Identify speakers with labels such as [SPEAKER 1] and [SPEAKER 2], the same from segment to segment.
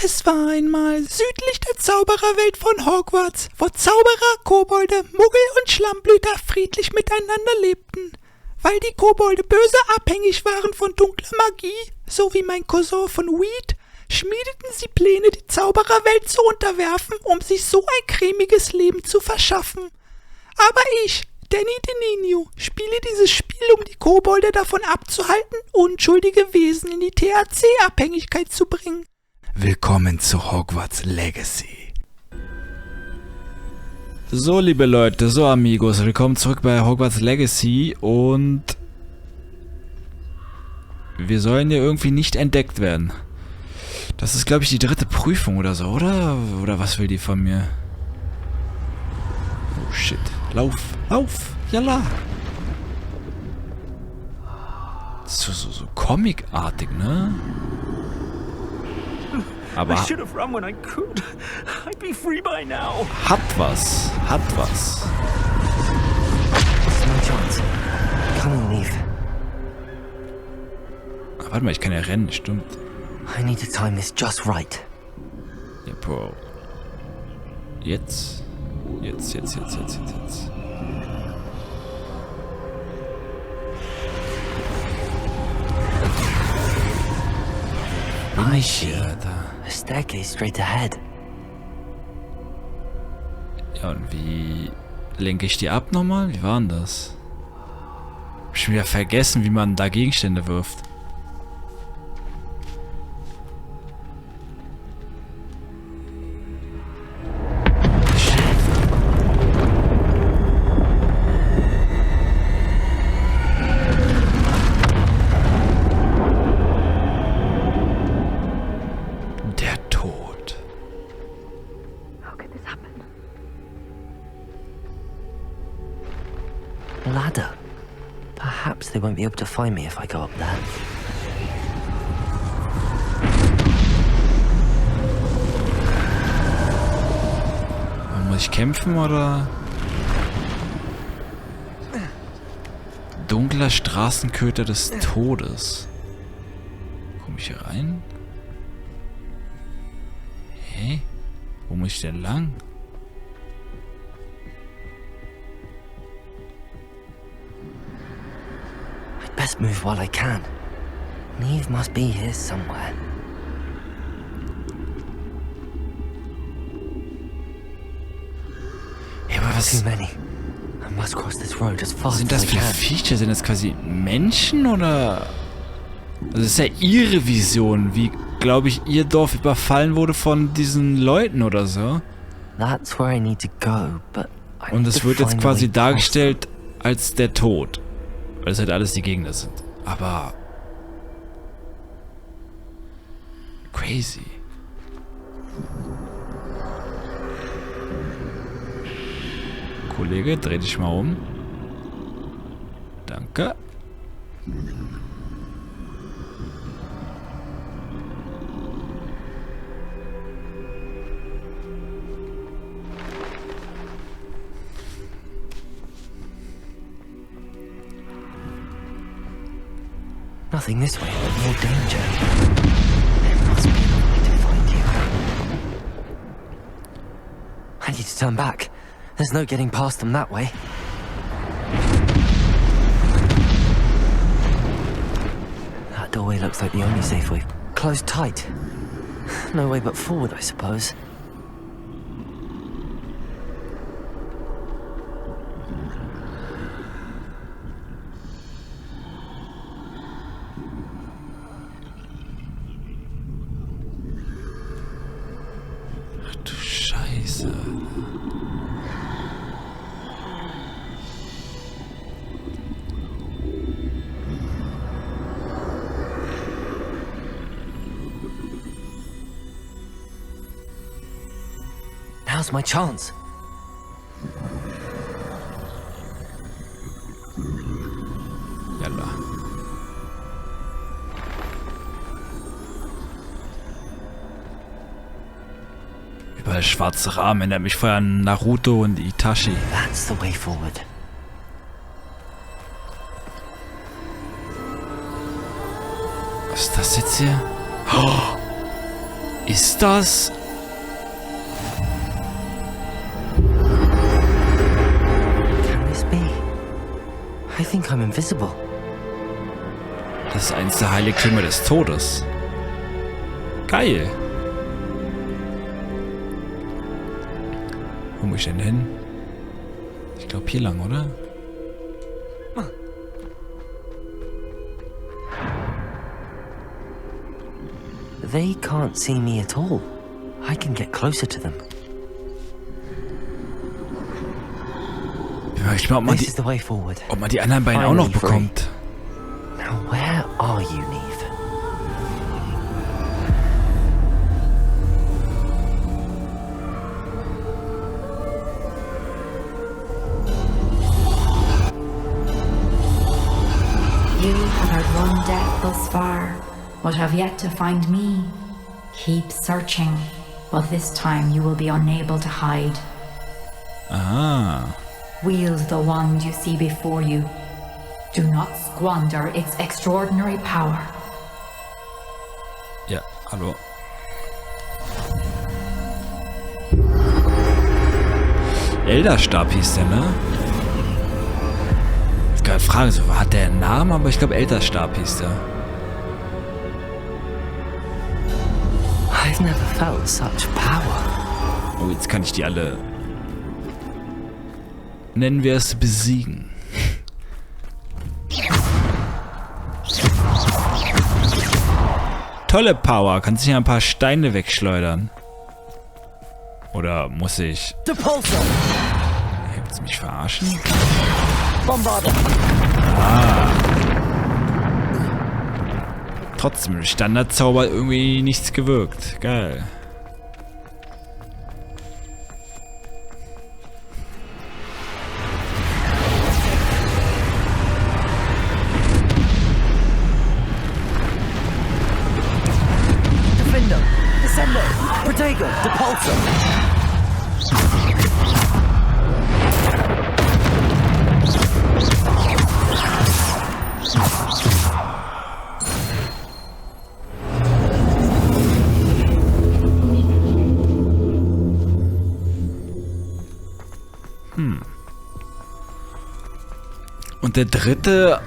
[SPEAKER 1] Es war einmal südlich der Zaubererwelt von Hogwarts, wo Zauberer, Kobolde, Muggel und Schlammblüter friedlich miteinander lebten. Weil die Kobolde böse abhängig waren von dunkler Magie, so wie mein Cousin von Weed, schmiedeten sie Pläne, die Zaubererwelt zu unterwerfen, um sich so ein cremiges Leben zu verschaffen. Aber ich, Danny DeNinio, spiele dieses Spiel, um die Kobolde davon abzuhalten, unschuldige Wesen in die THC-Abhängigkeit zu bringen. Willkommen zu Hogwarts Legacy. So, liebe Leute, so Amigos, willkommen zurück bei Hogwarts Legacy und wir sollen ja irgendwie nicht entdeckt werden. Das ist, glaube ich, die 3. Prüfung oder so, oder? Oder was will die von mir? Oh, shit. Lauf, jalla. So comicartig, ne? Aber hat was. Warte mal, ich kann ja rennen, stimmt.
[SPEAKER 2] I need to time this just right.
[SPEAKER 1] Ja, Bro. Jetzt. Bin ich hier, Alter?
[SPEAKER 2] A staircase straight ahead.
[SPEAKER 1] Ja, und wie lenke ich die ab nochmal? Wie war denn das? Hab schon wieder vergessen, wie man da Gegenstände wirft.
[SPEAKER 2] Ladder. Perhaps they won't be able to find me if I go up there.
[SPEAKER 1] Muss ich kämpfen oder? Dunkler Straßenköter des Todes. Komme ich hier rein? Hä? Wo muss ich denn lang?
[SPEAKER 2] Best move while I can. Neve must be here somewhere.
[SPEAKER 1] Ja, aber was
[SPEAKER 2] Too many. I must cross this road as fast
[SPEAKER 1] sind das
[SPEAKER 2] as I
[SPEAKER 1] für
[SPEAKER 2] can.
[SPEAKER 1] Viecher? Sind das quasi Menschen oder? Das ist ja ihre Vision, wie, glaube ich, ihr Dorf überfallen wurde von diesen Leuten oder so.
[SPEAKER 2] That's where I need to go, but I
[SPEAKER 1] Und
[SPEAKER 2] need
[SPEAKER 1] es
[SPEAKER 2] to
[SPEAKER 1] wird jetzt
[SPEAKER 2] find a
[SPEAKER 1] quasi
[SPEAKER 2] way past
[SPEAKER 1] dargestellt als der Tod. Weil es halt alles die Gegner sind. Aber crazy. Kollege, dreh dich mal um. Danke.
[SPEAKER 2] Nothing this way, but more danger. There must be another way to find you. I need to turn back. There's no getting past them that way. That doorway looks like the only safe way. Closed tight. No way but forward, I suppose.
[SPEAKER 1] Scheiße.
[SPEAKER 2] Now's my chance.
[SPEAKER 1] Jalla. Überall schwarze Rahmen, erinnert mich vorher an Naruto und Itachi.
[SPEAKER 2] That's the way forward.
[SPEAKER 1] Was ist das jetzt hier? Oh.
[SPEAKER 3] Ist das...
[SPEAKER 2] Can this be? I think I'm invisible.
[SPEAKER 3] Das ist eins der Heiligtümer des Todes. Geil. Wo muss ich denn hin? Ich glaube hier lang, oder?
[SPEAKER 2] They can't see me at all. I can get closer to them.
[SPEAKER 3] Ja, ich mal,
[SPEAKER 2] This is the way forward.
[SPEAKER 3] ob man die anderen beiden auch noch
[SPEAKER 2] Finally free.
[SPEAKER 3] bekommt.
[SPEAKER 2] Now where are you, Neve?
[SPEAKER 4] You have outrun death thus far, but have yet to find me. Keep searching, but this time you will be unable to hide.
[SPEAKER 3] Ah.
[SPEAKER 4] Wield the wand you see before you. Do not squander its extraordinary power.
[SPEAKER 3] Ja, hallo. Elderstab hieß der, ne? Ich kann fragen, so, hat der einen Namen? Aber ich glaube, Elderstab hieß der.
[SPEAKER 2] I've never felt such power.
[SPEAKER 3] Oh, jetzt kann ich die alle... Nennen wir es besiegen. Tolle Power. Kannst du hier ein paar Steine wegschleudern? Oder muss ich...
[SPEAKER 2] Depulso!
[SPEAKER 3] Willst du mich verarschen?
[SPEAKER 2] Bombarder!
[SPEAKER 3] Ah. Trotzdem, Standardzauber hat irgendwie nichts gewirkt. Geil.
[SPEAKER 2] Defender! Descender! Protego! Depulso!
[SPEAKER 3] Und der dritte,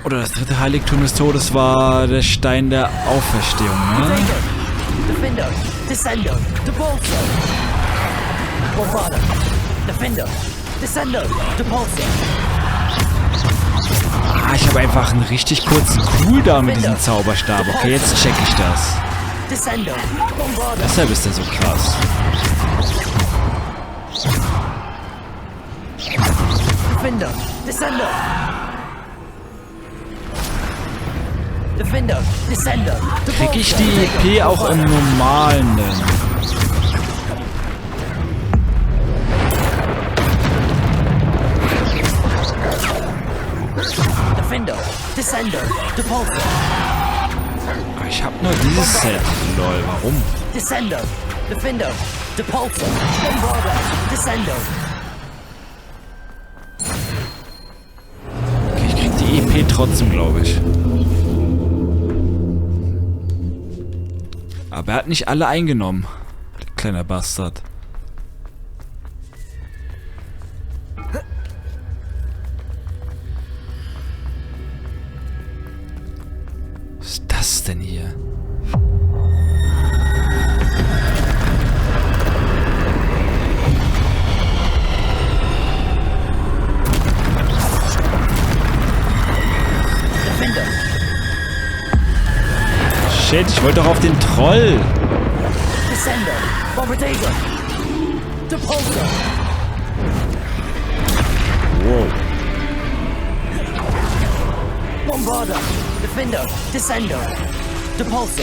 [SPEAKER 3] oder das dritte Heiligtum des Todes war der Stein der Auferstehung, ne?
[SPEAKER 2] Defender! Descender! Depulso! Bombarder! Defender! Descender! Depulso!
[SPEAKER 3] Ah, ich habe einfach einen richtig kurzen Cooldown mit diesem Zauberstab. Okay, jetzt check ich das.
[SPEAKER 2] Descender! Bombarder!
[SPEAKER 3] Deshalb ist der so krass.
[SPEAKER 2] Defender! Descender! Defender! Descender!
[SPEAKER 3] Krieg ich die EP auch im normalen denn?
[SPEAKER 2] Defender! Descender! Depulso!
[SPEAKER 3] Ah, ich hab nur dieses Set. Lol, warum?
[SPEAKER 2] Descender! Defender! Depulso! Bombarder! Descender!
[SPEAKER 3] Okay, ich krieg die EP trotzdem, glaube ich. Aber er hat nicht alle eingenommen. Der kleine Bastard. Was ist das denn hier?
[SPEAKER 2] Defender!
[SPEAKER 3] Shit, ich wollte doch auf den Troll.
[SPEAKER 2] Descender! Bombardier! Depulso!
[SPEAKER 3] Wow.
[SPEAKER 2] Bombarder! Defender! Descender! Depulso!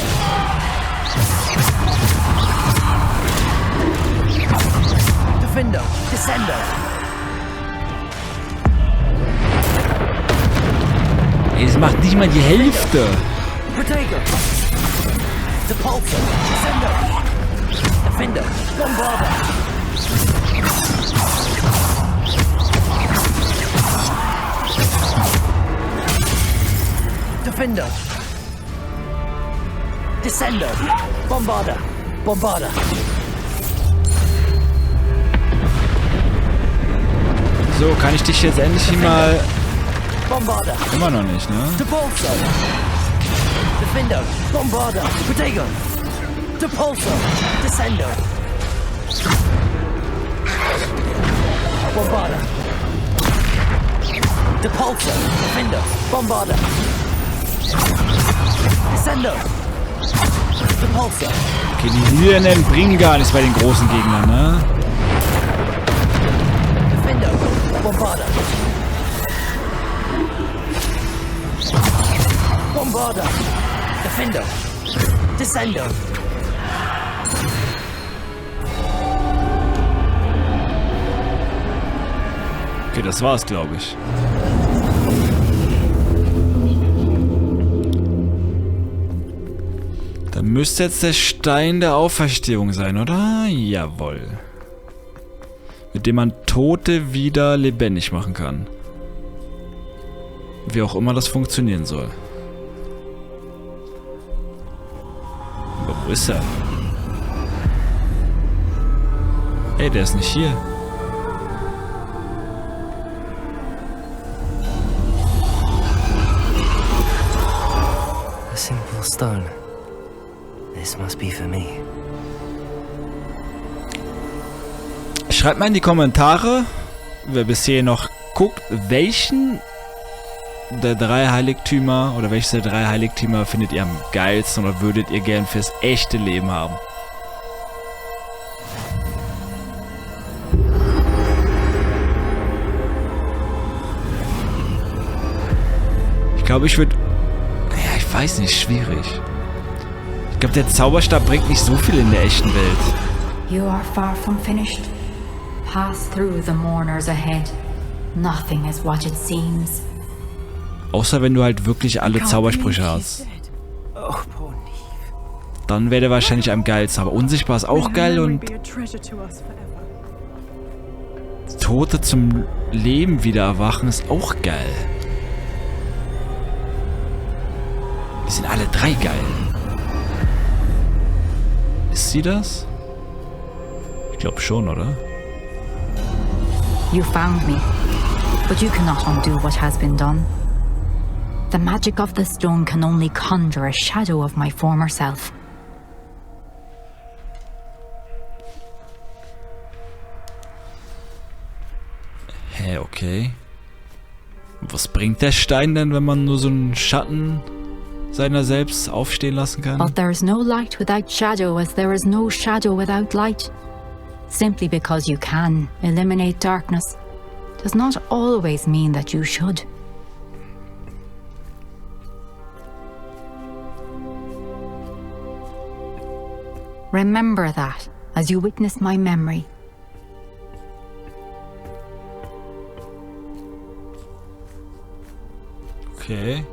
[SPEAKER 2] Defender! Descender!
[SPEAKER 3] Ey, das macht nicht mal die Hälfte.
[SPEAKER 2] Protego! Depulso! Descender! Defender! Bombarder! Defender! Descender! Bombarder! Bombarder.
[SPEAKER 3] So, kann ich dich jetzt endlich mal...
[SPEAKER 2] Bombarder.
[SPEAKER 3] Immer noch nicht, ne?
[SPEAKER 2] Depulso. Defender. Bombarder. Protego. Depulso. Descendo. Bombarder. Depulso. Defender. Bombarder. Descendo. Depulso.
[SPEAKER 3] Okay, die Hyrenen bringen gar nichts bei den großen Gegnern, ne?
[SPEAKER 2] Defender. Bombarder. Bombarder. Defender. Descendo.
[SPEAKER 3] Okay, das war's, glaube ich. Da müsste jetzt der Stein der Auferstehung sein, oder? Jawohl. Mit dem man Tote wieder lebendig machen kann. Wie auch immer das funktionieren soll. Aber wo ist er? Ey, der ist nicht hier.
[SPEAKER 2] A simple stone. This must be for me.
[SPEAKER 3] Schreibt mal in die Kommentare, wer bisher noch guckt, welchen der 3 Heiligtümer oder welches der 3 Heiligtümer findet ihr am geilsten oder würdet ihr gern fürs echte Leben haben? Ich glaube, ich würde... Ja, ich weiß nicht, schwierig. Ich glaube, der Zauberstab bringt nicht so viel in der echten Welt.
[SPEAKER 4] You are far from finished. Pass through the mourners ahead. Nothing is what it seems.
[SPEAKER 3] Außer wenn du halt wirklich alle Zaubersprüche hast. Dann wäre der wahrscheinlich am geilsten. Aber unsichtbar ist auch geil und Tote zum Leben wieder erwachen ist auch geil. Die sind alle 3 geil. Ist sie das? Ich glaube schon, oder?
[SPEAKER 4] You found me, but you cannot undo what has been done. The magic of the stone can only conjure a shadow of my former self.
[SPEAKER 3] Hä, okay. Was bringt der Stein denn, wenn man nur so einen Schatten seiner selbst aufstehen lassen kann?
[SPEAKER 4] But there is no light without shadow, as there is no shadow without light. Simply because you can eliminate darkness does not always mean that you should. Remember that as you witness my memory.
[SPEAKER 3] Okay.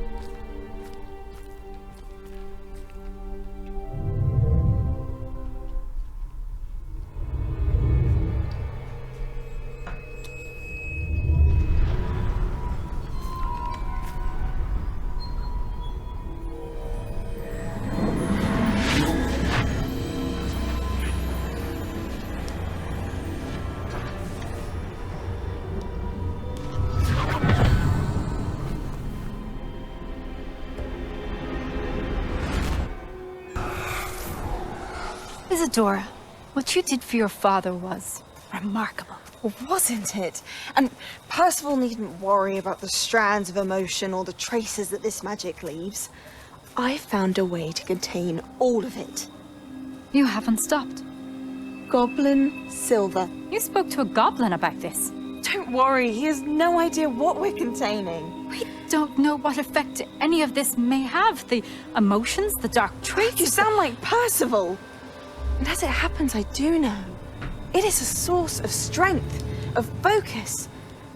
[SPEAKER 5] Isadora, what you did for your father was remarkable.
[SPEAKER 6] Wasn't it? And Percival needn't worry about the strands of emotion or the traces that this magic leaves. I found a way to contain all of it.
[SPEAKER 5] You haven't stopped.
[SPEAKER 6] Goblin Silver.
[SPEAKER 5] You spoke to a goblin about this.
[SPEAKER 6] Don't worry, he has no idea what we're containing.
[SPEAKER 5] We don't know what effect any of this may have. The emotions, the dark traits.
[SPEAKER 6] You sound like Percival. And as it happens, I do know. It is a source of strength, of focus.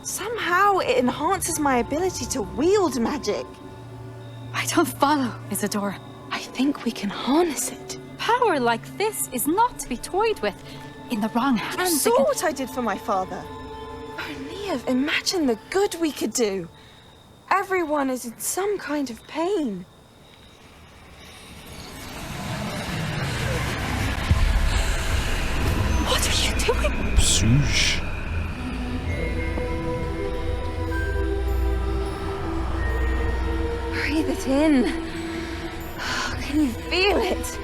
[SPEAKER 6] Somehow it enhances my ability to wield magic.
[SPEAKER 5] I don't follow, Isadora.
[SPEAKER 6] I think we can harness it.
[SPEAKER 5] Power like this is not to be toyed with. In the wrong
[SPEAKER 6] You
[SPEAKER 5] hands,
[SPEAKER 6] saw what I did for my father. Oh, Neve, imagine the good we could do. Everyone is in some kind of pain.
[SPEAKER 5] doing?
[SPEAKER 3] Psych.
[SPEAKER 6] Breathe it in. Can you feel it?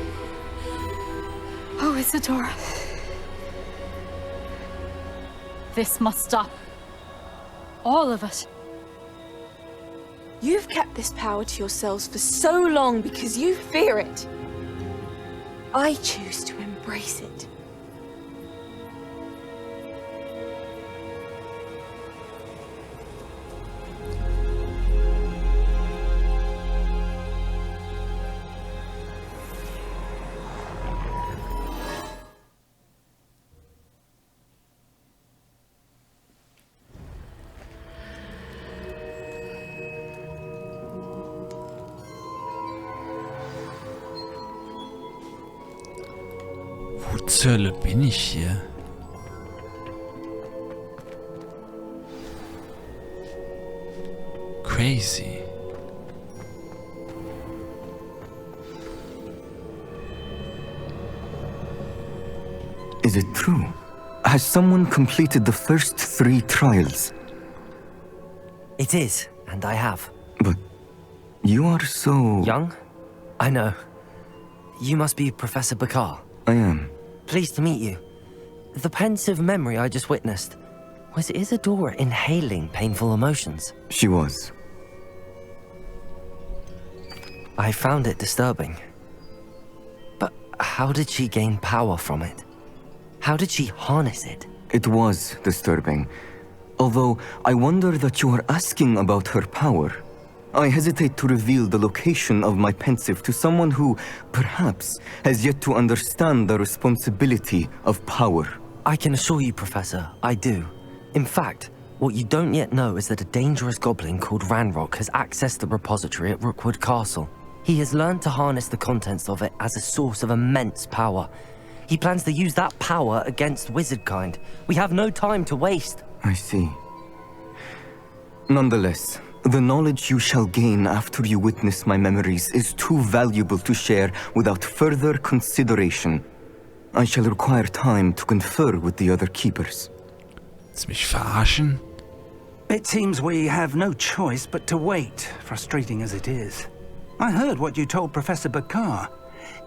[SPEAKER 5] Oh, Isadora. This must stop. All of it.
[SPEAKER 6] You've kept this power to yourselves for so long because you fear it. I choose to embrace it.
[SPEAKER 3] Wo zur Hölle bin ich hier? Crazy.
[SPEAKER 7] Is it true? Has someone completed the first 3 trials?
[SPEAKER 2] It is, and I have.
[SPEAKER 7] But you are so...
[SPEAKER 2] Young? I know. You must be Professor Bakar.
[SPEAKER 7] I am.
[SPEAKER 2] Pleased to meet you. The pensive memory I just witnessed. Was Isadora inhaling painful emotions?
[SPEAKER 7] She was.
[SPEAKER 2] I found it disturbing. But how did she gain power from it? How did she harness it?
[SPEAKER 7] It was disturbing. Although, I wonder that you are asking about her power. I hesitate to reveal the location of my pensive to someone who, perhaps, has yet to understand the responsibility of power.
[SPEAKER 2] I can assure you, Professor, I do. In fact, what you don't yet know is that a dangerous goblin called Ranrock has accessed the repository at Rookwood Castle. He has learned to harness the contents of it as a source of immense power. He plans to use that power against wizardkind. We have no time to waste.
[SPEAKER 7] I see. Nonetheless, the knowledge you shall gain after you witness my memories is too valuable to share without further consideration. I shall require time to confer with the other keepers.
[SPEAKER 3] Willst du mich verarschen?
[SPEAKER 8] It seems we have no choice but to wait, frustrating as it is. I heard what you told Professor Bakar.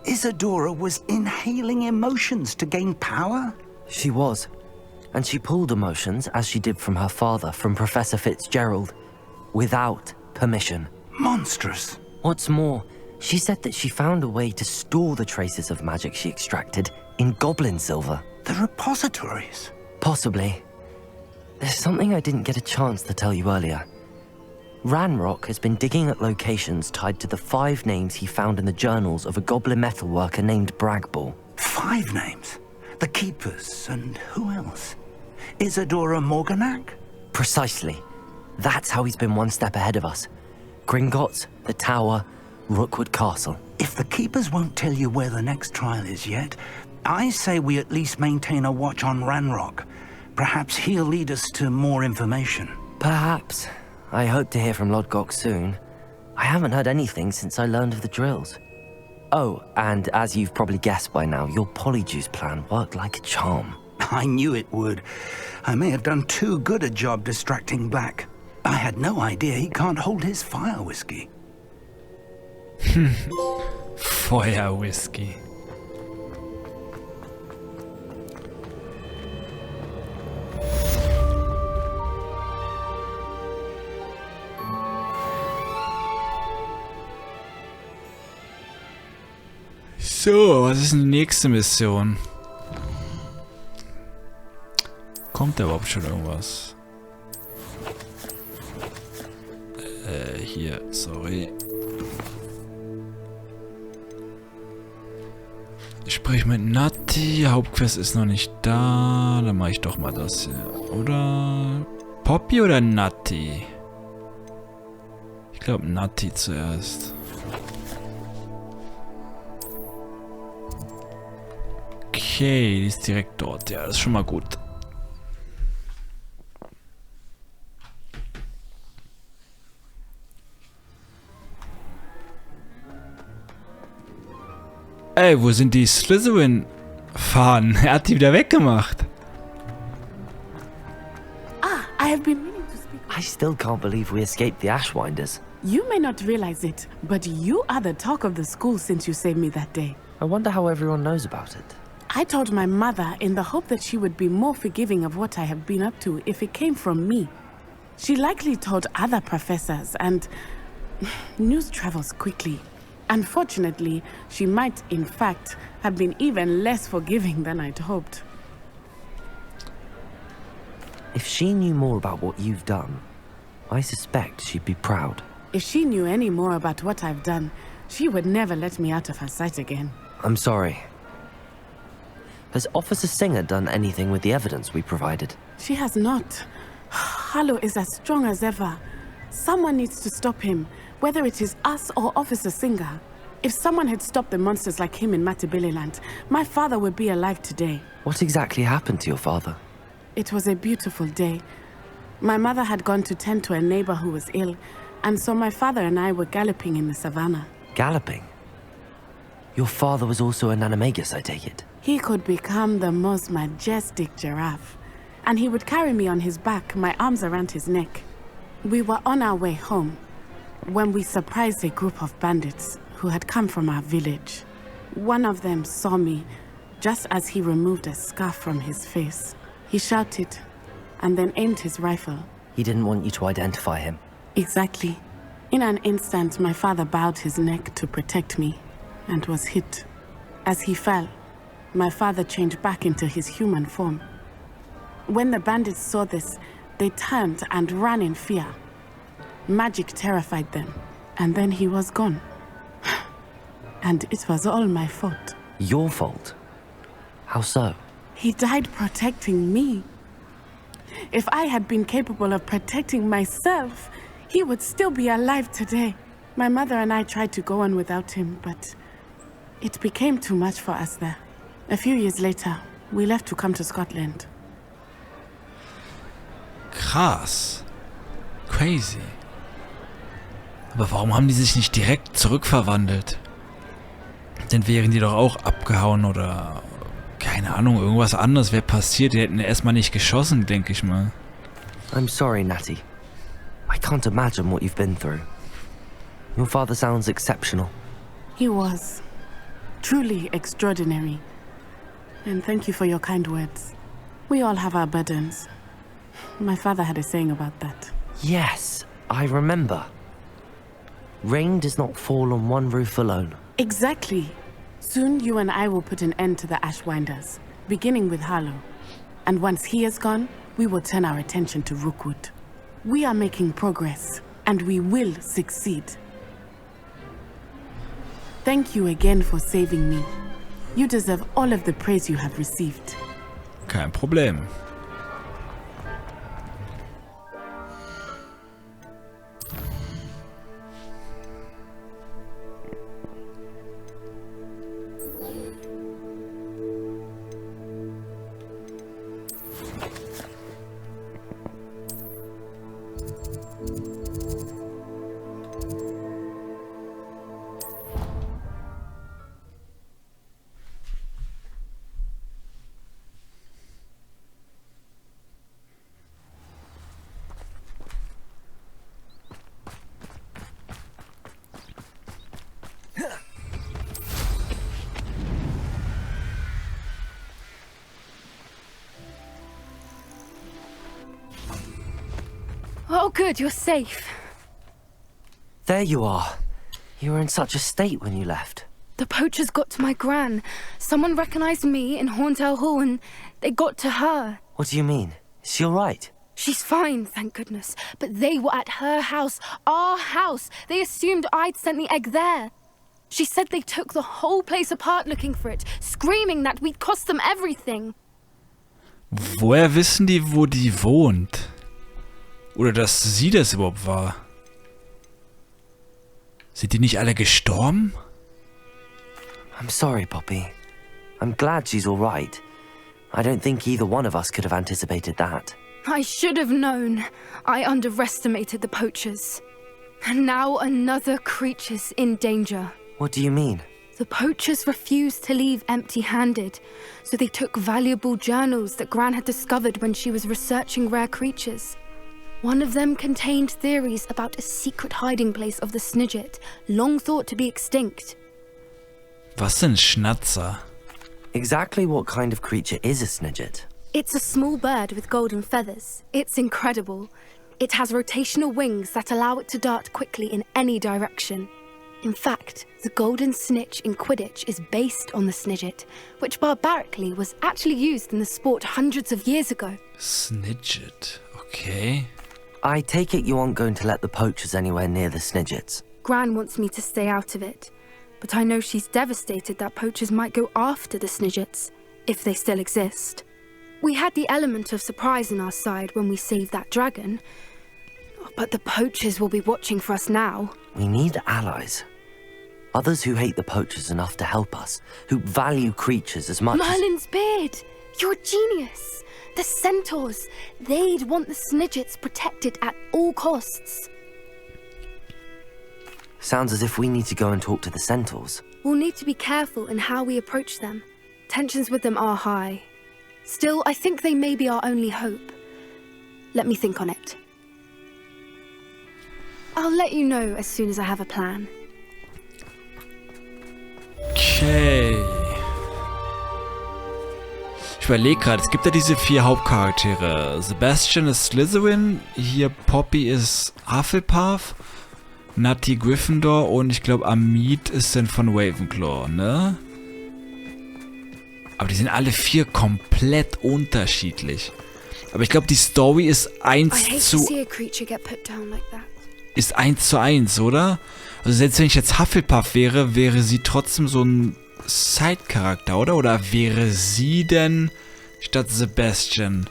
[SPEAKER 8] Isadora was inhaling emotions to gain power?
[SPEAKER 2] She was. And she pulled emotions, as she did from her father, from Professor Fitzgerald, without permission.
[SPEAKER 8] Monstrous.
[SPEAKER 2] What's more, she said that she found a way to store the traces of magic she extracted in goblin silver.
[SPEAKER 8] The repositories?
[SPEAKER 2] Possibly. There's something I didn't get a chance to tell you earlier. Ranrock has been digging at locations tied to the 5 names he found in the journals of a goblin metalworker named Bragball.
[SPEAKER 8] 5 names? The Keepers, and who else? Isadora Morganac?
[SPEAKER 2] Precisely. That's how he's been one step ahead of us. Gringotts, the Tower, Rookwood Castle.
[SPEAKER 8] If the Keepers won't tell you where the next trial is yet, I say we at least maintain a watch on Ranrock. Perhaps he'll lead us to more information.
[SPEAKER 2] Perhaps. I hope to hear from Lodgok soon. I haven't heard anything since I learned of the drills. Oh, and as you've probably guessed by now, your polyjuice plan worked like a charm.
[SPEAKER 8] I knew it would. I may have done too good a job distracting Black. I had no idea he can't hold his fire whiskey.
[SPEAKER 3] Feuerwhisky. So, was ist denn die nächste Mission? Kommt da überhaupt schon irgendwas? Hier, sorry. Ich sprich mit Natti. Hauptquest ist noch nicht da. Dann mache ich doch mal das hier. Oder Poppy oder Natti? Ich glaube Natti zuerst. Okay, die ist direkt dort. Ja, das ist schon mal gut. Ey, wo sind die Slytherin-Fahnen? Er hat die wieder weggemacht.
[SPEAKER 9] have been meaning to speak.
[SPEAKER 2] I still can't believe we escaped the Ashwinders.
[SPEAKER 9] You may not realize it, but you are the talk of the school since you saved me that day.
[SPEAKER 2] I wonder how everyone knows about it.
[SPEAKER 9] I told my mother in the hope that she would be more forgiving of what I have been up to if it came from me. She likely told other professors, and news travels quickly. Unfortunately, she might, in fact, have been even less forgiving than I'd hoped.
[SPEAKER 2] If she knew more about what you've done, I suspect she'd be proud.
[SPEAKER 9] If she knew any more about what I've done, she would never let me out of her sight again.
[SPEAKER 2] I'm sorry. Has Officer Singer done anything with the evidence we provided?
[SPEAKER 9] She has not. Harlow is as strong as ever. Someone needs to stop him, whether it is us or Officer Singer. If someone had stopped the monsters like him in Matabeleland, my father would be alive today.
[SPEAKER 2] What exactly happened to your father?
[SPEAKER 9] It was a beautiful day. My mother had gone to tend to a neighbor who was ill, and so my father and I were galloping in the savannah.
[SPEAKER 2] Galloping? Your father was also an animagus, I take it?
[SPEAKER 9] He could become the most majestic giraffe, and he would carry me on his back, my arms around his neck. We were on our way home when we surprised a group of bandits who had come from our village. One of them saw me just as he removed a scarf from his face. He shouted and then aimed his rifle.
[SPEAKER 2] He didn't want you to identify him.
[SPEAKER 9] Exactly. In an instant, my father bowed his neck to protect me and was hit. As he fell, my father changed back into his human form. When the bandits saw this, they turned and ran in fear. Magic terrified them, and then he was gone. And it was all my fault.
[SPEAKER 2] Your fault? How so?
[SPEAKER 9] He died protecting me. If I had been capable of protecting myself, he would still be alive today. My mother and I tried to go on without him, but it became too much for us there. A few years later, we left to come to Scotland.
[SPEAKER 3] Krass. Crazy. Aber warum haben die sich nicht direkt zurückverwandelt? Dann wären die doch auch abgehauen oder... Keine Ahnung, irgendwas anderes wäre passiert. Die hätten erstmal nicht geschossen, denke ich mal.
[SPEAKER 2] I'm sorry, Natty. I can't imagine what you've been through. Your father sounds exceptional.
[SPEAKER 9] He was. Truly extraordinary. And thank you for your kind words. We all have our burdens. My father had a saying about that.
[SPEAKER 2] Yes, I remember. Rain does not fall on one roof alone.
[SPEAKER 9] Exactly. Soon you and I will put an end to the Ashwinders, beginning with Harlow. And once he is gone, we will turn our attention to Rookwood. We are making progress, and we will succeed. Thank you again for saving me. You deserve all of the praise you have received.
[SPEAKER 3] Kein Problem.
[SPEAKER 5] Oh, good, you're safe.
[SPEAKER 2] There you are. You were in such a state when you left.
[SPEAKER 5] The poachers got to my gran. Someone recognized me in Horndale Hall and they got to her.
[SPEAKER 2] What do you mean? Is she all right?
[SPEAKER 5] She's fine, thank goodness. But they were at her house, our house. They assumed I'd sent the egg there. She said they took the whole place apart looking for it, screaming that we'd cost them everything.
[SPEAKER 3] Woher wissen die, wo die wohnt? Oder dass sie das überhaupt war? Sind die nicht alle gestorben?
[SPEAKER 2] I'm sorry, Poppy. I'm glad she's all right. I don't think either one of us could have anticipated that.
[SPEAKER 5] I should have known. I underestimated the poachers. And now another creature's in danger.
[SPEAKER 2] What do you mean?
[SPEAKER 5] The poachers refused to leave empty-handed, so they took valuable journals that Gran had discovered when she was researching rare creatures. One of them contained theories about a secret hiding place of the Snidget, long thought to be extinct.
[SPEAKER 3] Was sind Schnatzer?
[SPEAKER 2] Exactly what kind of creature is a Snidget?
[SPEAKER 5] It's a small bird with golden feathers. It's incredible. It has rotational wings that allow it to dart quickly in any direction. In fact, the golden snitch in Quidditch is based on the Snidget, which barbarically was actually used in the sport hundreds of years ago.
[SPEAKER 3] Snidget, okay.
[SPEAKER 2] I take it you aren't going to let the poachers anywhere near the Snidgets.
[SPEAKER 5] Gran wants me to stay out of it, but I know she's devastated that poachers might go after the Snidgets, if they still exist. We had the element of surprise on our side when we saved that dragon, but the poachers will be watching for us now.
[SPEAKER 2] We need allies. Others who hate the poachers enough to help us, who value creatures as much
[SPEAKER 5] Merlin's beard! You're a genius! The centaurs! They'd want the Snidgets protected at all costs.
[SPEAKER 2] Sounds as if we need to go and talk to the centaurs.
[SPEAKER 5] We'll need to be careful in how we approach them. Tensions with them are high. Still, I think they may be our only hope. Let me think on it. I'll let you know as soon as I have a plan.
[SPEAKER 3] Okay. Ich überlege gerade, es gibt ja diese 4 Hauptcharaktere. Sebastian ist Slytherin, hier Poppy ist Hufflepuff, Nutty Gryffindor und ich glaube Amit ist dann von Ravenclaw, ne? Aber die sind alle 4 komplett unterschiedlich. Aber ich glaube, die Story ist 1 zu 1, oder? Also selbst wenn ich jetzt Hufflepuff wäre, wäre sie trotzdem so ein Side-Charakter, oder? Oder wäre sie denn statt Sebastian?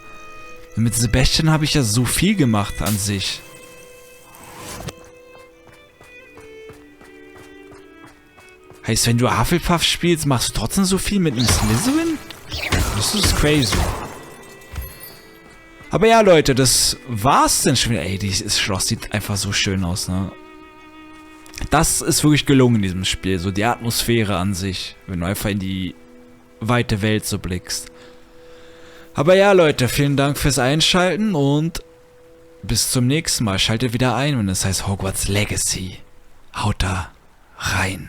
[SPEAKER 3] Mit Sebastian habe ich ja so viel gemacht an sich. Heißt, wenn du Hufflepuff spielst, machst du trotzdem so viel mit einem Slytherin? Das ist crazy. Aber ja, Leute, das war's denn schon wieder. Ey, dieses Schloss sieht einfach so schön aus, ne? Das ist wirklich gelungen in diesem Spiel. So die Atmosphäre an sich, wenn du einfach in die weite Welt so blickst. Aber ja, Leute, vielen Dank fürs Einschalten und bis zum nächsten Mal. Schaltet wieder ein, wenn es heißt Hogwarts Legacy. Haut da rein.